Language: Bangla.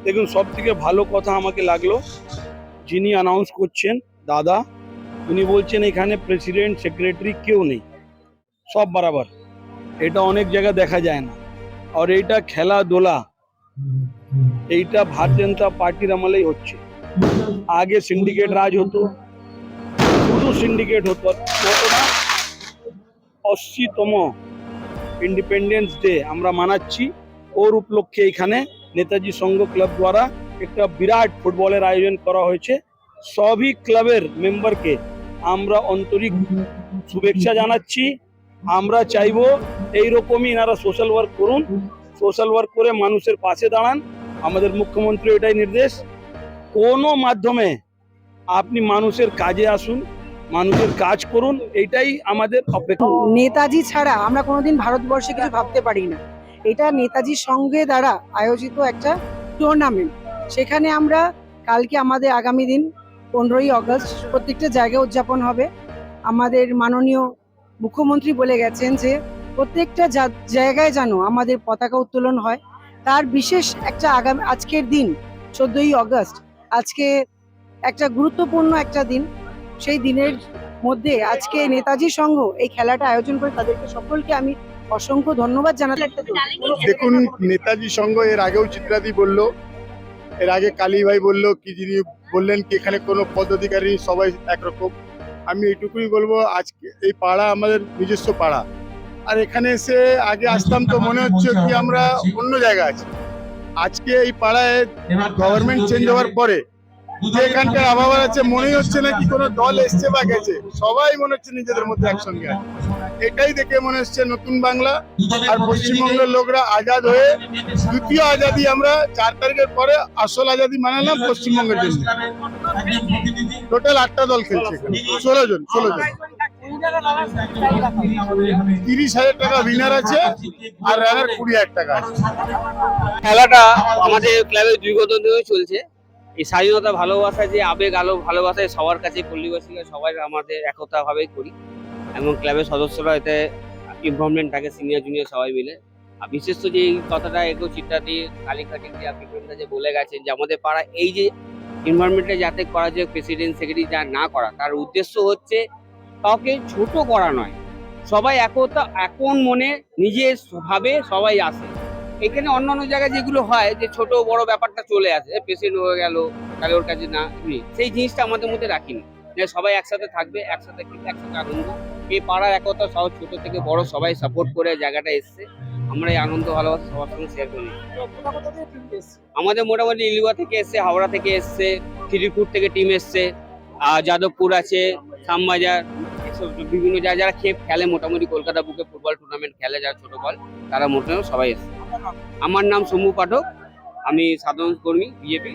দেখুন, সবথেকে ভালো কথা আমাকে লাগলো, যিনি অ্যানাউন্স করছেন দাদা, উনি বলছেন এখানে প্রেসিডেন্ট সেক্রেটারি কেউ নেই, সব বরাবর। এটা অনেক জায়গায় দেখা যায় না। আর এইটা খেলাধুলা, এইটা ভারতীয় জনতা পার্টির আমলেই হচ্ছে। আগে সিন্ডিকেট রাজ হতো, শুধু সিন্ডিকেট হতো না। 80তম ইন্ডিপেন্ডেন্স ডে আমরা মানাচ্ছি, ওর উপলক্ষে এখানে নেতাজি সংঘ ক্লাব দ্বারা একটা বিরাট ফুটবলের আয়োজন করা হয়েছে। সবই ক্লাবের মেম্বারকে আমরা আন্তরিক শুভেচ্ছা জানাচ্ছি। আমরা চাইবো এইরকমই এনারা সোশ্যাল ওয়ার্ক করুন, সোশ্যাল ওয়ার্ক করে মানুষের পাশে দাঁড়ান। আমাদের মুখ্যমন্ত্রী এটাই নির্দেশ, কোনো মাধ্যমে আপনি মানুষের কাজে আসুন, মানুষের কাজ করুন, এটাই আমাদের অপেক্ষা। নেতাজি ছাড়া আমরা কোনোদিন ভারতবর্ষে কিছু ভাবতে পারি না। এটা নেতাজির সঙ্গে দ্বারা আয়োজিত একটা টুর্নামেন্ট। সেখানে আমরা কালকে আমাদের আগামী দিন 15ই আগস্ট প্রত্যেকটা জায়গায় উদযাপন হবে। আমাদের মাননীয় মুখ্যমন্ত্রী বলে গেছেন যে প্রত্যেকটা জায়গায় যেন আমাদের পতাকা উত্তোলন হয়। তার বিশেষ একটা আজকের দিন 14ই আগস্ট, আজকে একটা গুরুত্বপূর্ণ একটা দিন। সেই দিনের মধ্যে আজকে নেতাজি সংঘ এই খেলাটা আয়োজন করে তাদেরকে সকলকে আমি অসংখ্য ধন্যবাদ জানাতে। দেখুন, নেতাজি সংঘ এর আগেও চিত্রাদি বললো, এর আগে কালী ভাই বললো কি, যিনি বললেন কি এখানে কোনো পদাধিকারী, সবাই একরকম। আমি এইটুকুই বলবো, আজকে এই পাড়া আমাদের নিজস্ব পাড়া, আর এখানে এসে আগে আসতাম তো মনে হচ্ছে কি আমরা অন্য জায়গায় আছি। আজকে এই পাড়ায় গভর্নমেন্ট চেঞ্জ হওয়ার পরে যে এখানকার আবহাওয়া আছে, মনেই হচ্ছে না কি কোনো দল এসছে বা গেছে, সবাই মনে হচ্ছে নিজেদের মধ্যে একসঙ্গে আছে। এটাই দেখে মনে হচ্ছে নতুন বাংলা। আর পশ্চিমবঙ্গের লোকরা আজাদ হয়ে দ্বিতীয় আজাদি, আমরা 4 তারিখের পরে আসল আজাদি মানালাম পশ্চিমবঙ্গের জন্য। টোটাল 8টা দল খেলছে, 16 জন। 30,000 টাকা উইনার আছে, আর রানার 20,000 টাকা আছে। খেলাটা আমাদের ক্লাবের বিগত দিনে চলছে। এই স্বাধীনতা ভালোবাসা, যে আবেগ আলো ভালোবাসায় সবার কাছে পল্লীবাসীরা সবাই আমাদের একতা ভাবেই করি, এবং ক্লাবের সদস্যরা এতে ইনভলভমেন্ট থাকে, সিনিয়র জুনিয়র সবাই মিলে। আর বিশেষ তো যে এই কথাটা একটু চিন্তা দিয়ে কালীঘাটি বিক্রমদা যে বলে গেছেন যে আমাদের পাড়া এই যে ইনভলভমেন্টটা যাতে করা যায়, প্রেসিডেন্ট সেক্রেটারি যা না করা, তার উদ্দেশ্য হচ্ছে কাউকে ছোট করা নয়, সবাই একতা এখন মনে নিজের ভাবে সবাই আসে। এখানে অন্যান্য জায়গায় যেগুলো হয় যে ছোট বড় ব্যাপারটা চলে আসে, পেশেন্ট হয়ে গেল তাহলে ওর কাছে না, সেই জিনিসটা আমাদের মধ্যে রাখিনি, যে সবাই একসাথে থাকবে, একসাথে খেতে, একসাথে আনন্দ। এই পাড়ার একতা সহ ছোট থেকে বড় সবাই সাপোর্ট করে জায়গাটা এসছে। আমরা এই আনন্দ ভালোবাসা সবার সঙ্গে শেয়ার করি। আমাদের মোটামুটি ইলুয়া থেকে এসছে, হাওড়া থেকে এসছে, খিদিরপুর থেকে টিম এসছে, যাদবপুর আছে, শ্যামবাজার, বিভিন্ন জায়গায় যারা খেলে মোটামুটি কলকাতা বুকে ফুটবল টুর্নামেন্ট খেলে যারা ছোট বল, তারা মোটামুটি সবাই এসছে। আমার নাম সমু পাঠক, আমি সাধারণ কর্মী বিজেপি।